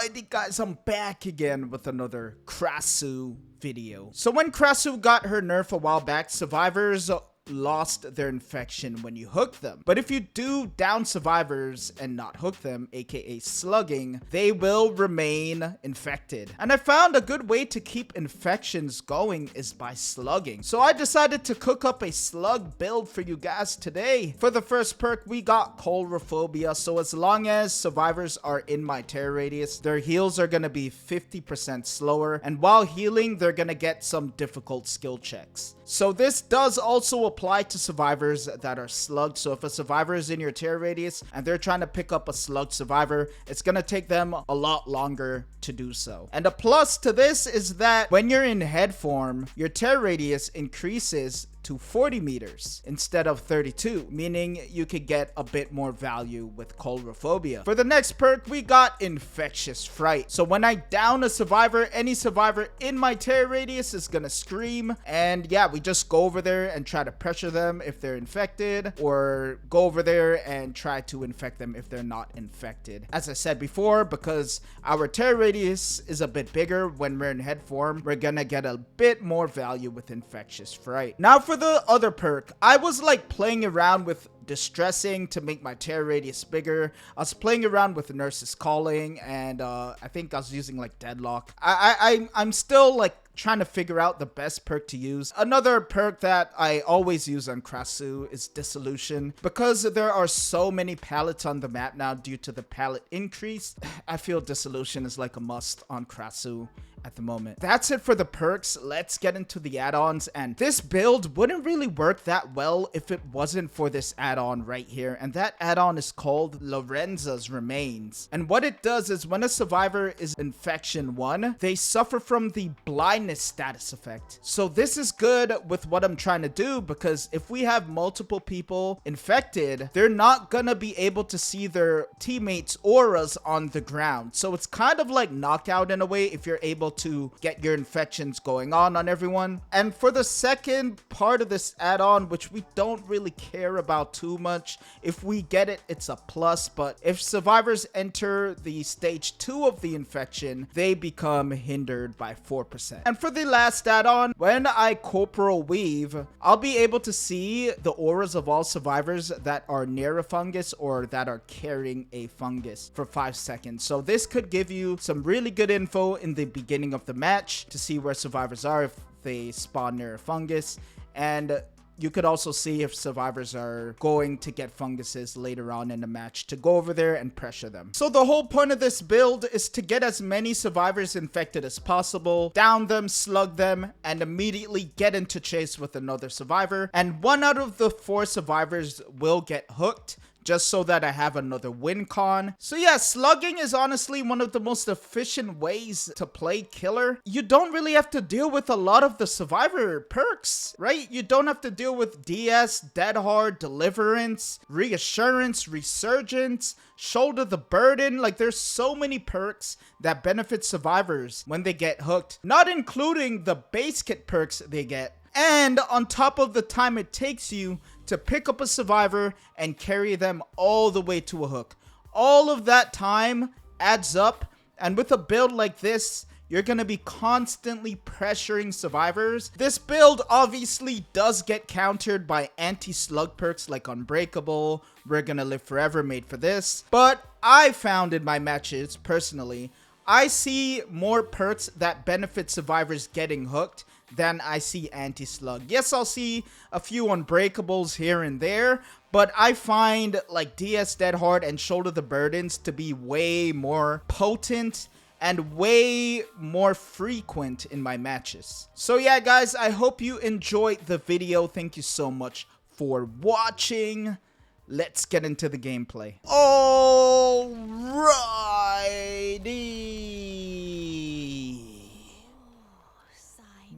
Alrighty guys, I'm back again with another Krasue video. So when Krasue got her nerf a while back, survivors lost their infection when you hook them. But if you do down survivors and not hook them, aka slugging, they will remain infected. And I found a good way to keep infections going is by slugging. So I decided to cook up a slug build for you guys today. For the first perk, we got KontrolFreek. So as long as survivors are in my terror radius, their heals are gonna be 50% slower. And while healing, they're gonna get some difficult skill checks. So this does also apply to survivors that are slugged. So if a survivor is in your terror radius and they're trying to pick up a slugged survivor, it's gonna take them a lot longer to do so. And a plus to this is that when you're in head form, your terror radius increases to 40 meters instead of 32, meaning you could get a bit more value with KontrolFreek. For the next perk, we got Infectious Fright. So when I down a survivor, any survivor in my terror radius is gonna scream, and yeah, we just go over there and try to pressure them if they're infected, or go over there and try to infect them if they're not infected. As I said before, because our terror radius is a bit bigger when we're in head form, we're gonna get a bit more value with Infectious Fright. Now for the other perk, I was like playing around with distressing to make my terror radius bigger. I was playing around with Nurse's Calling, and I think I was using like Deadlock. I'm still like trying to figure out the best perk to use. Another perk that I always use on Krasue is Dissolution. Because there are so many pallets on the map now due to the pallet increase, I feel Dissolution is like a must on Krasue at the moment. That's it for the perks. Let's get into the add-ons, and this build wouldn't really work that well if it wasn't for this add-on right here, and that add-on is called Lorenza's Remains. And what it does is when a survivor is infection 1, they suffer from the blindness status effect. So this is good with what I'm trying to do, because if we have multiple people infected, they're not gonna be able to see their teammates' auras on the ground. So it's kind of like knockout in a way if you're able to get your infections going on everyone. And for the second part of this add-on, which we don't really care about too much, if we get it, it's a plus, but if survivors enter the stage 2 of the infection, they become hindered by 4%. And for the last add-on, when I corporal weave, I'll be able to see the auras of all survivors that are near a fungus or that are carrying a fungus for 5 seconds. So this could give you some really good info in the beginning of the match to see where survivors are if they spawn near a fungus, and you could also see if survivors are going to get funguses later on in the match to go over there and pressure them. So the whole point of this build is to get as many survivors infected as possible, down them, slug them, and immediately get into chase with another survivor. And 1 out of the 4 survivors will get hooked, just so that I have another win con. So yeah, slugging is honestly one of the most efficient ways to play killer. You don't really have to deal with a lot of the survivor perks, right? You don't have to deal with DS, Dead Hard, Deliverance, Reassurance, Resurgence, Shoulder the Burden. Like, there's so many perks that benefit survivors when they get hooked, not including the base kit perks they get. And on top of the time it takes you to pick up a survivor and carry them all the way to a hook. All of that time adds up, and with a build like this, you're going to be constantly pressuring survivors. This build obviously does get countered by anti-slug perks like Unbreakable, We're Gonna Live Forever, made for this. But I found in my matches, personally, I see more perks that benefit survivors getting hooked than I see anti-slug. Yes, I'll see a few Unbreakables here and there, but I find like DS Dead Hard and Shoulder the Burdens to be way more potent and way more frequent in my matches. So yeah, guys, I hope you enjoyed the video. Thank you so much for watching. Let's get into the gameplay. Alrighty.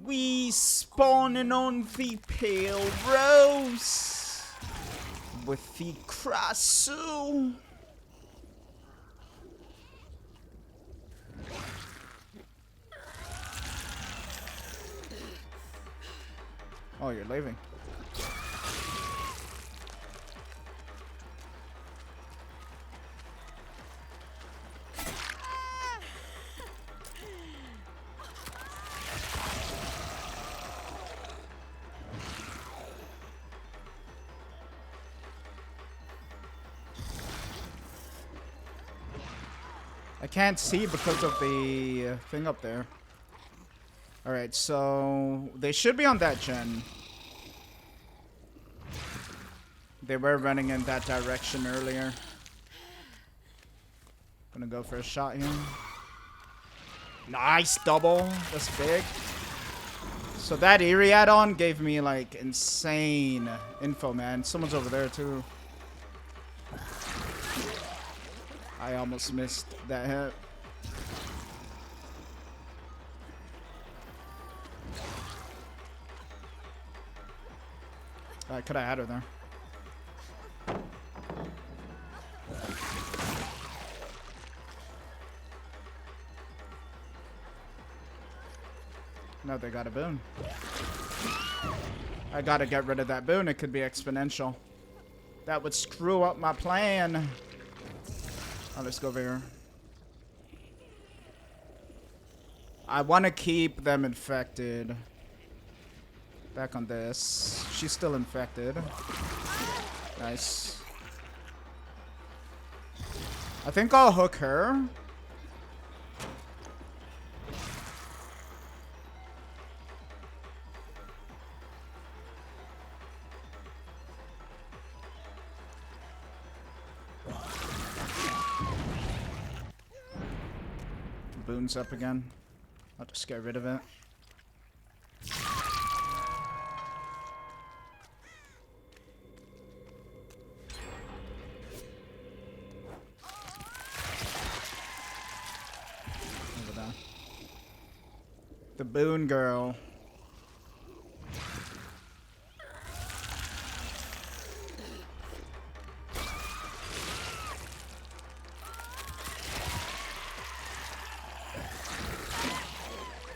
We spawning on the Pale Rose with the Krasue. Oh, you're leaving. I can't see because of the thing up there. Alright, so they should be on that gen. They were running in that direction earlier. Gonna go for a shot here. Nice double. That's big. So that Eerie add-on gave me like insane info, man. Someone's over there too. I almost missed that hit. I could have had her there. No, they got a boon. I gotta get rid of that boon. It could be exponential. That would screw up my plan. Oh, let's go over here. I want to keep them infected. Back on this. She's still infected. Nice. I think I'll hook her. Boon's up again. I'll just get rid of it. Over there. The boon girl.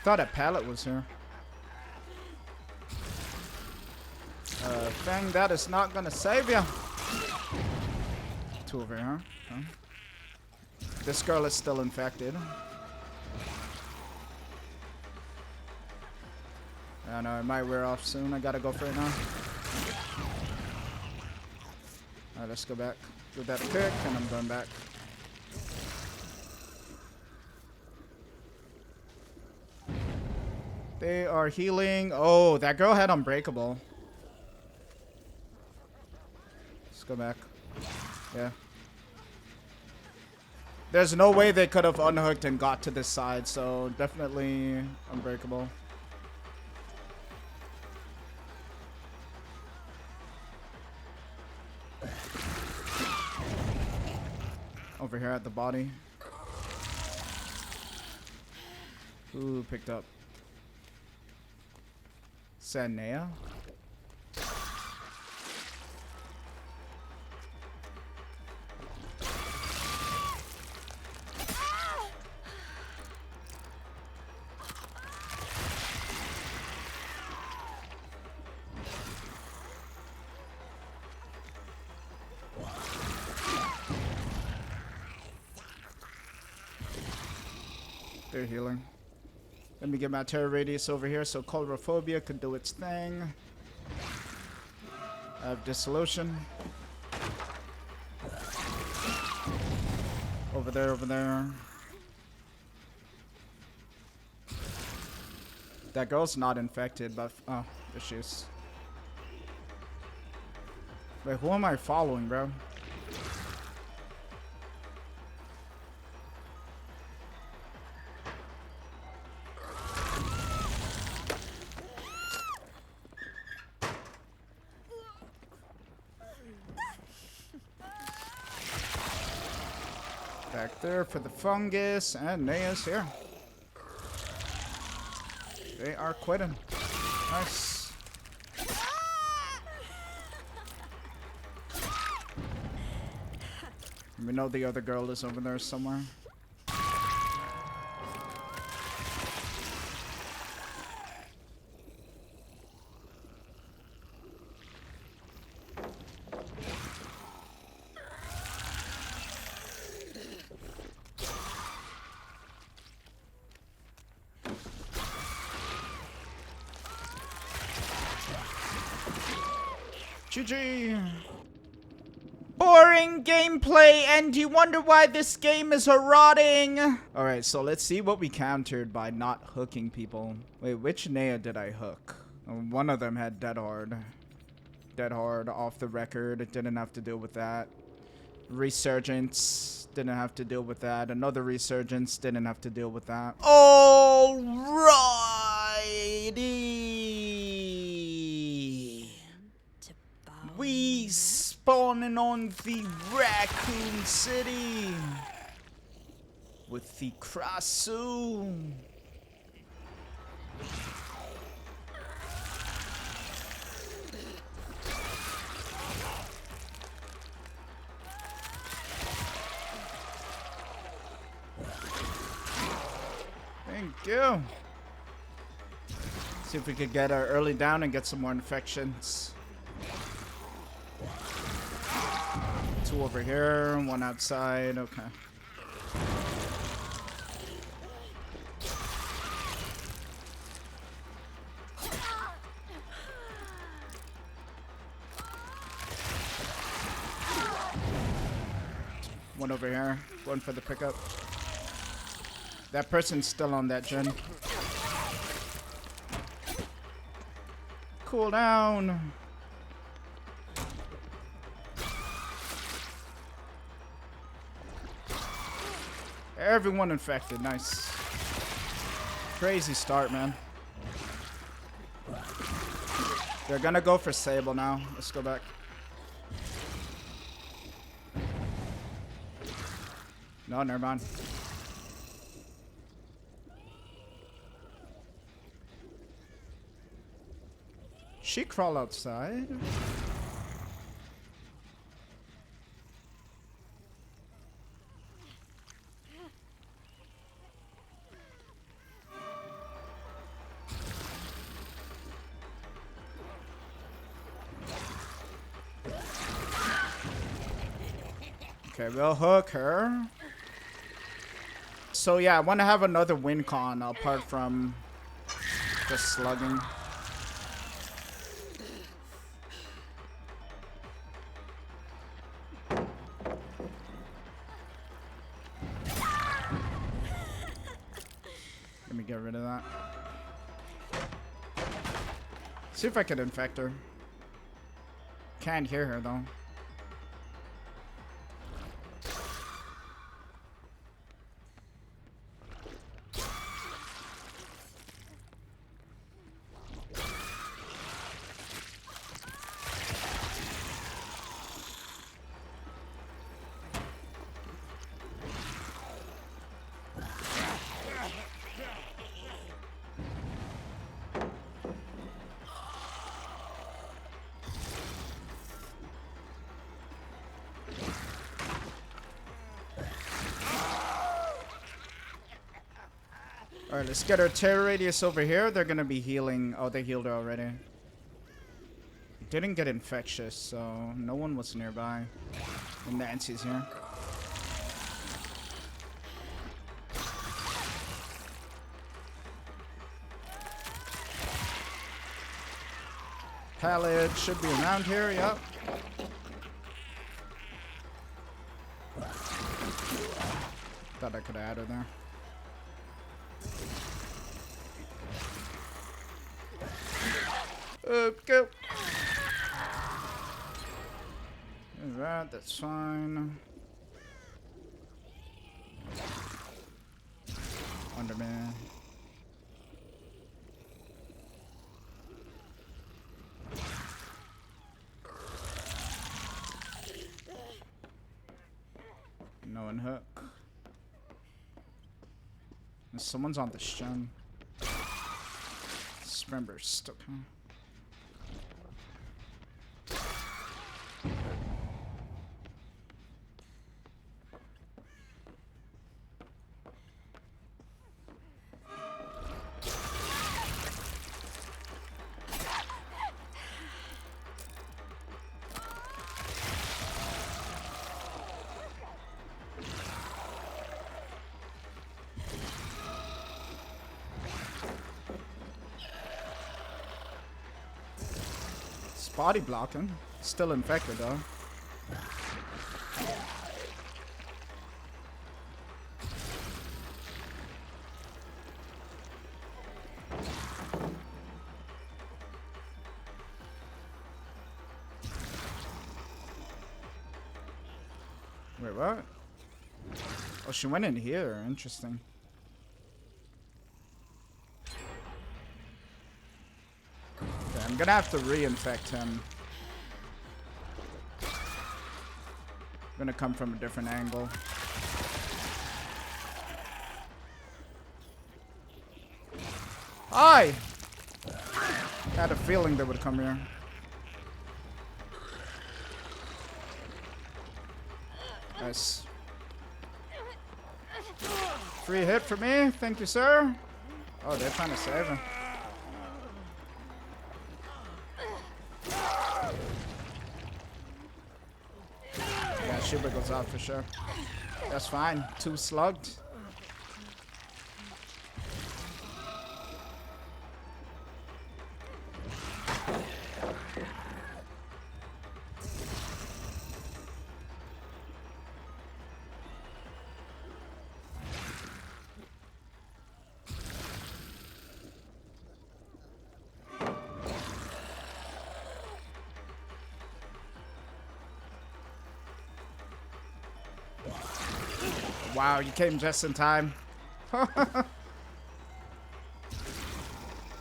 Thought a pallet was here. Thing that is not gonna save you. Two over here, huh? This girl is still infected. I know it might wear off soon. I gotta go for it now. Alright, let's go back. Do that quick, and I'm going back. They are healing. Oh, that girl had Unbreakable. Let's go back. Yeah. There's no way they could have unhooked and got to this side, so definitely Unbreakable. Over here at the body. Ooh, picked up. Sanea? They're healing. Let me get my terror radius over here so Coulrophobia could do its thing. I have Dissolution. Over there, over there. That girl's not infected, but oh, there she is. Wait, who am I following, bro? Back there for the fungus, and Nea's here. They are quitting. Nice. We know the other girl is over there somewhere. GG! Boy! boring gameplay, and you wonder why this game is rotting. Alright, so let's see what we countered by not hooking people. Wait, which Nea did I hook? One of them had dead hard. Dead hard, off the record. It didn't have to deal with that. Resurgence, didn't have to deal with that. Another resurgence, didn't have to deal with that. Alrighty. We spawning on the Raccoon City with the Krasue. Thank you. See if we could get our early down and get some more infections. Two over here, one outside. Okay. One over here, one for the pickup. That person's still on that gen. Cool down. Everyone infected. Nice. Crazy start, man. They're gonna go for Sable now. Let's go back. No, never mind. She crawl outside. Okay, we'll hook her. So yeah, I want to have another win con apart from just slugging. Let me get rid of that. See if I can infect her. Can't hear her though. Alright, let's get our terror radius over here. They're gonna be healing. Oh, they healed her already. Didn't get infectious, so no one was nearby. And Nancy's here. Pallet should be around here, yep. Thought I could add her there. Go. Alright, that's fine. Underman. No one hook. Someone's on the stun. Sprember's okay. Body blocking. Still infected though. Wait, what? Oh, she went in here. Interesting. Okay, I'm gonna have to reinfect him. I'm gonna come from a different angle. Hi! I had a feeling they would come here. Nice. Free hit for me. Thank you, sir. Oh, they're trying to save him. Yeah, Shiba goes out for sure. That's fine. 2 slugged. Wow, you came just in time.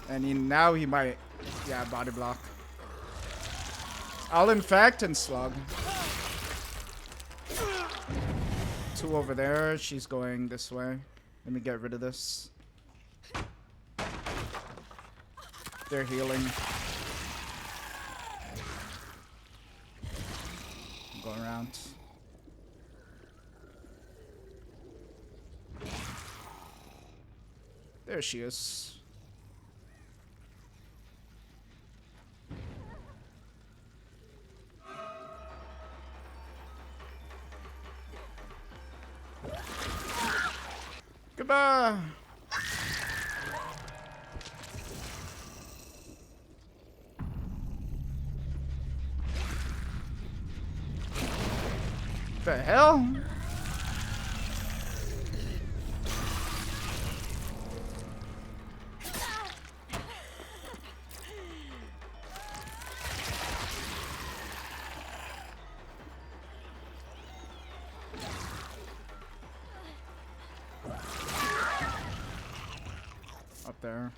And now he might... Yeah, body block. I'll infect and slug. 2 over there. She's going this way. Let me get rid of this. They're healing. Go around. There she is. Goodbye. The hell? Up there.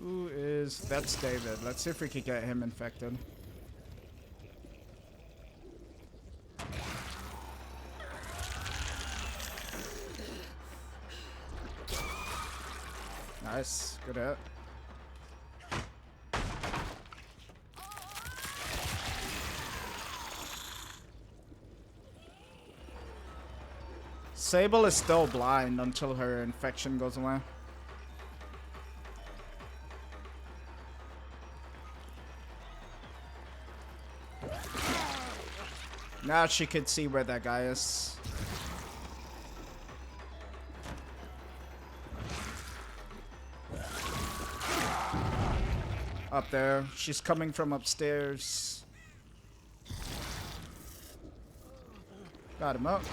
Who is... That's David. Let's see if we can get him infected. Nice. Good hit. Sable is still blind until her infection goes away. Now she could see where that guy is. Up there. She's coming from upstairs. Got him up.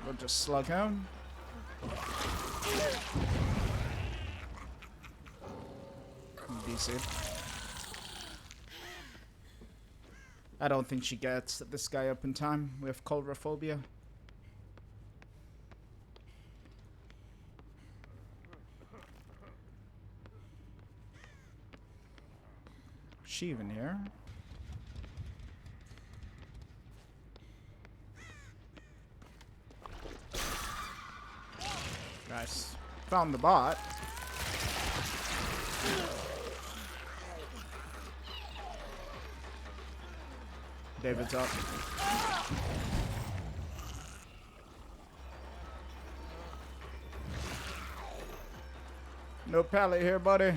We'll just slug him. DC. I don't think she gets this guy up in time. We have coulrophobia. Is she even here? Nice. Found the bot. David's up. No pallet here, buddy.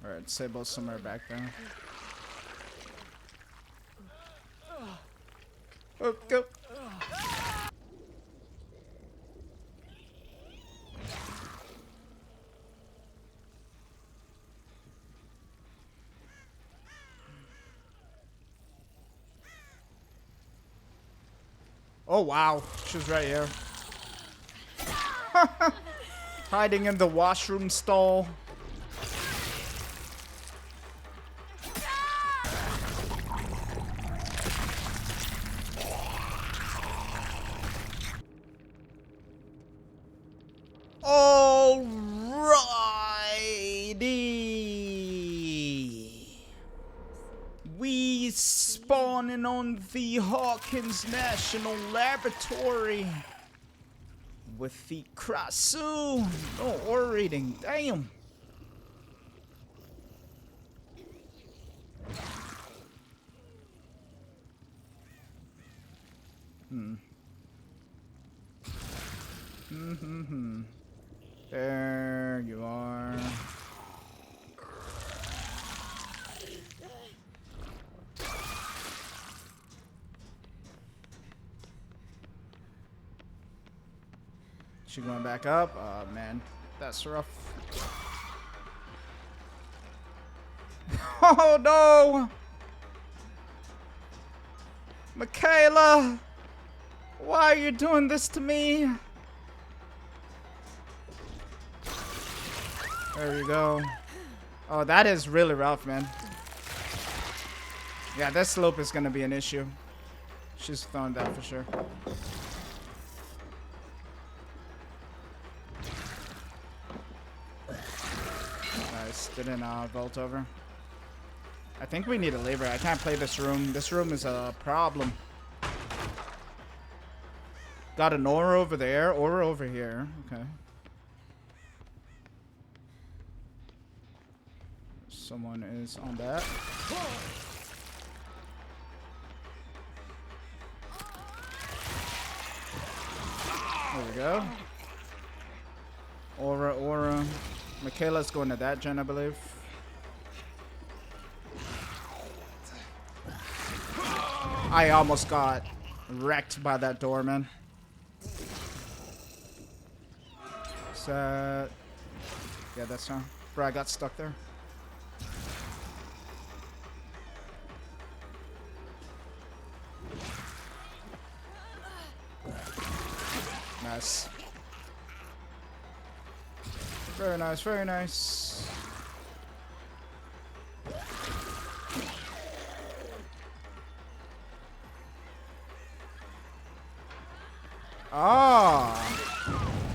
Alright, Sable's somewhere back there. Oh, go. Oh wow, she's right here. Hiding in the washroom stall. Alrighty. We spawning on the Hawkins National Laboratory with the Krasue. Oh, ore reading. Damn. There you are. She going back up? Oh man, that's rough. Oh no! Michaela! Why are you doing this to me? There we go. Oh, that is really rough, man. Yeah, this slope is gonna be an issue. She's throwing that for sure. Nice. Didn't vault over. I think we need a lever. I can't play this room. This room is a problem. Got an aura over there, aura over here. Okay. Someone is on that. There we go. Aura, aura. Michaela's going to that gen, I believe. I almost got wrecked by that door, man. Yeah, that's her. Bro, I got stuck there. Nice. Very nice, very nice.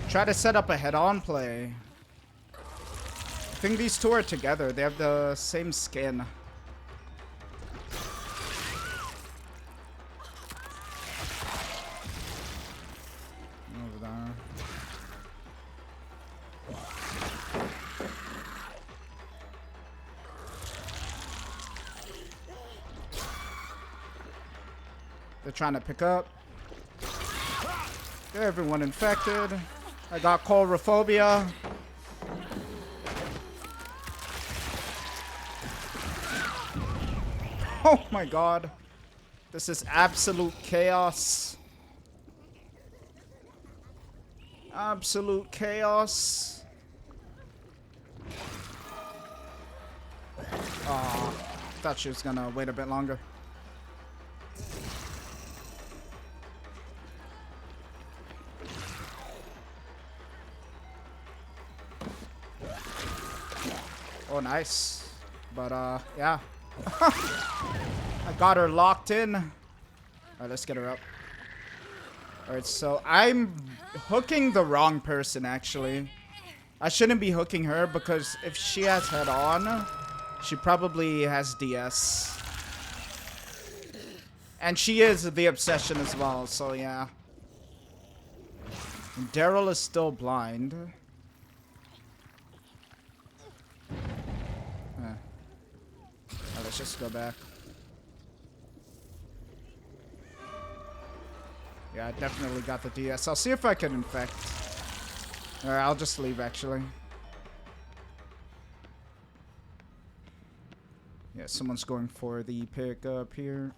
Try to set up a head-on play. I think these two are together. They have the same skin. Over there. They're trying to pick up. Everyone infected. I got coulrophobia. Oh my god. This is absolute chaos. Absolute chaos. Oh, thought she was gonna wait a bit longer. Oh, nice. But, yeah. I got her locked in. Alright, let's get her up. Alright, so I'm hooking the wrong person, actually. I shouldn't be hooking her because if she has head on, she probably has DS. And she is the obsession as well, so yeah. Daryl is still blind. Let's just go back. Yeah, I definitely got the DS. I'll see if I can infect. Alright, I'll just leave actually. Yeah, someone's going for the pickup here.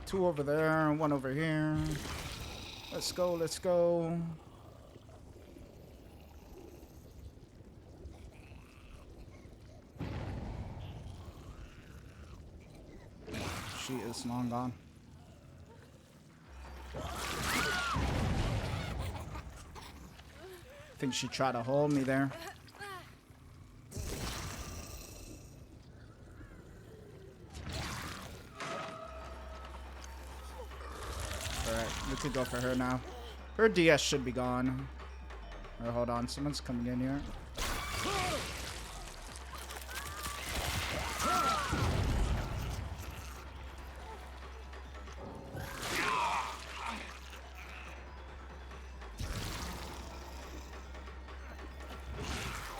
Two over there, one over here. Let's go, let's go. She is long gone. I think she tried to hold me there. Alright, we could go for her now. Her DS should be gone. Or hold on, someone's coming in here.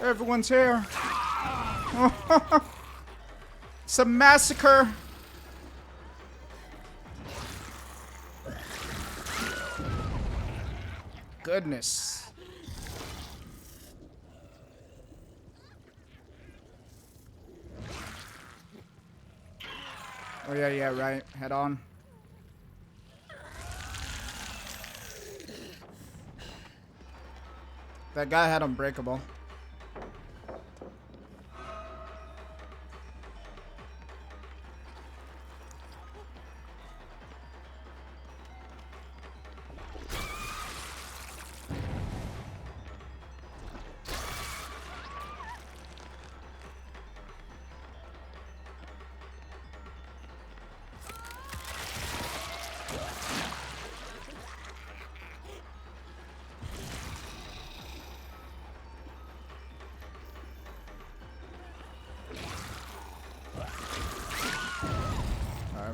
Everyone's here. It's a massacre. Goodness. Oh yeah, right. Head on. That guy had unbreakable.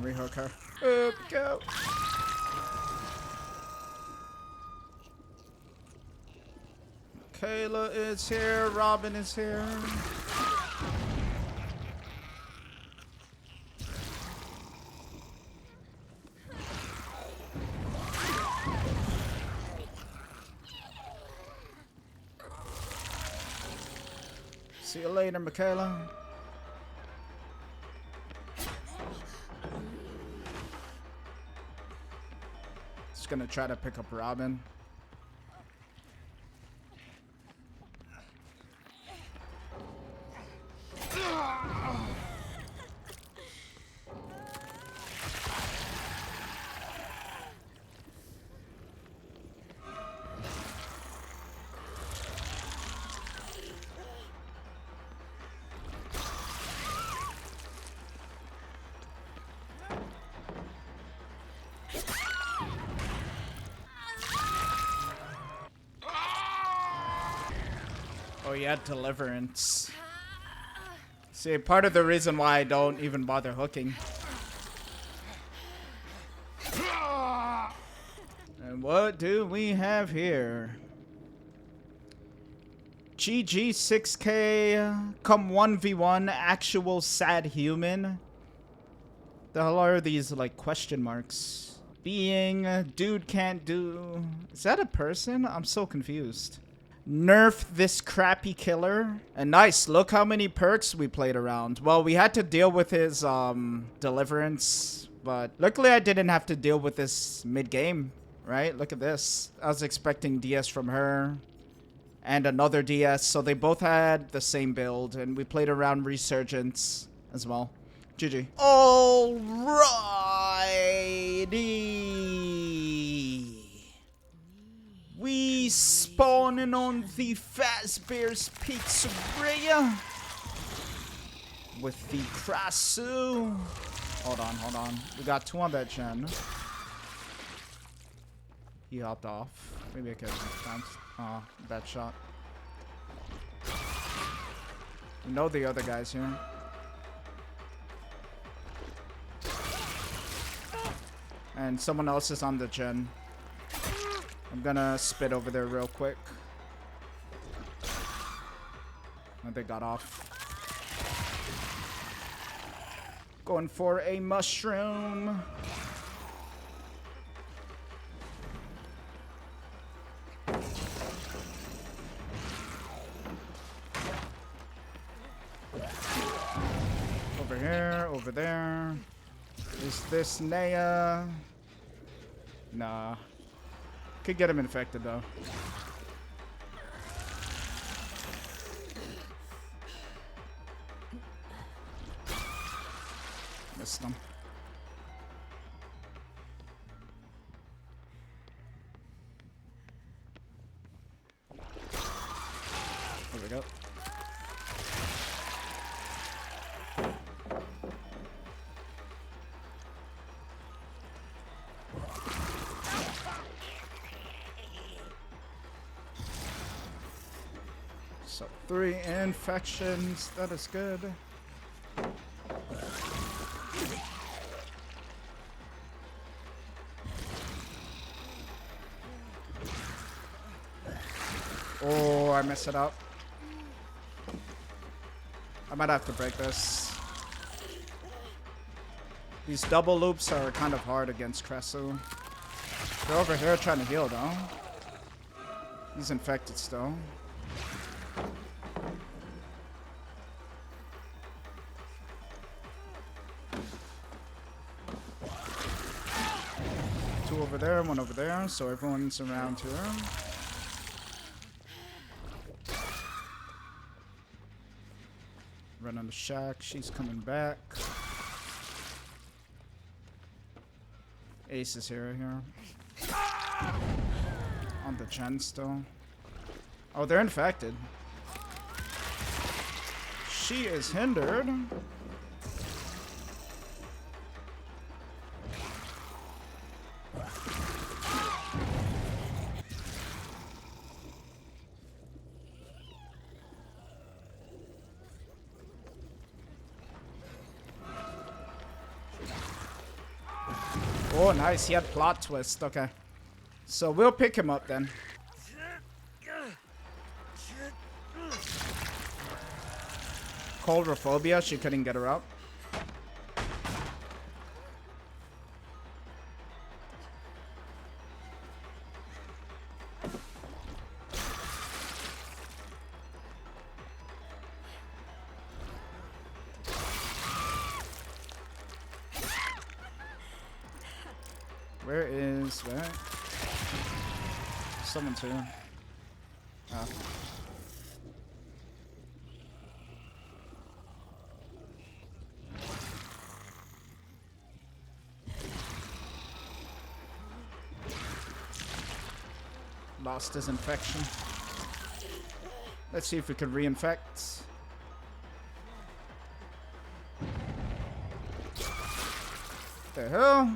Rehook her. Up, go. Kayla is here. Robin is here. See you later, Michaela. Just gonna try to pick up Robin. Oh yeah, deliverance. See, part of the reason why I don't even bother hooking. And what do we have here? GG 6K, come 1v1, actual sad human. The hell are these, like, question marks? Being, dude can't do... Is that a person? I'm so confused. Nerf this crappy killer. And nice, look how many perks we played around. Well, we had to deal with his deliverance, but luckily I didn't have to deal with this mid-game, right? Look at this. I was expecting DS from her and another DS, so they both had the same build, and we played around Resurgence as well. GG. Alrighty. We spawning on the Fazbear's Pizzeria with the Krasue. Hold on, hold on. We got 2 on that gen. He hopped off. Maybe I could bounce. Oh, bad shot. We know the other guys here. And someone else is on the gen. I'm gonna spit over there real quick. Oh, they got off. Going for a mushroom. Over here, over there. Is this Naya? Nah. Could get him infected though. Missed him. There we go. So 3 infections. That is good. Oh, I messed it up. I might have to break this. These double loops are kind of hard against Krasue. They're over here trying to heal though. He's infected still. Two over there, 1 over there, so everyone's around here. Run on the shack, she's coming back. Ace is here. On the gen still. Oh, they're infected. She is hindered. Oh, nice. He had plot twist. Okay. So we'll pick him up then. Coldrophobia. She couldn't get her up. Where is that? Someone's here. Ah. Lost his infection. Let's see if we can reinfect. The hell?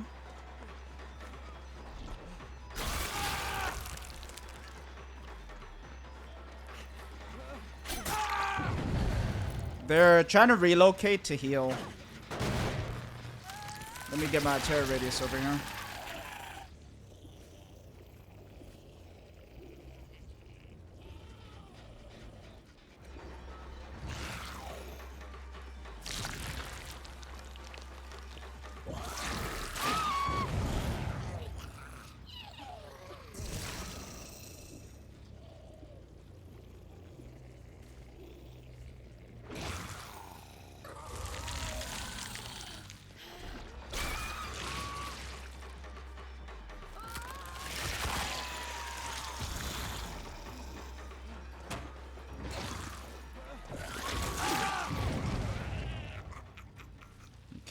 They're trying to relocate to heal. Let me get my terror radius over here.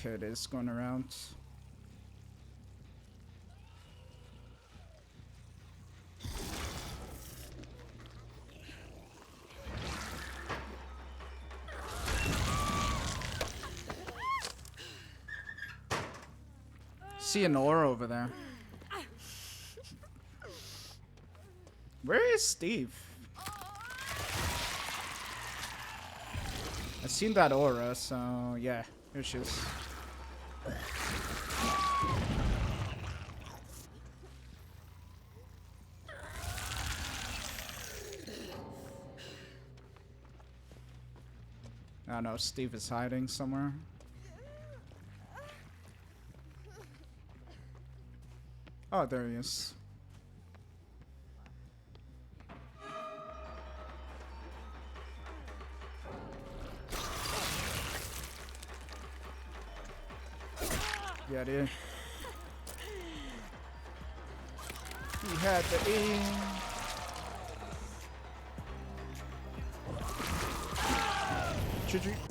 Okay, it is going around. See an aura over there. Where is Steve? I've seen that aura, so yeah, here she is. Oh no, Steve is hiding somewhere. Oh, there he is. Yeah, dude. He had the aim. GG.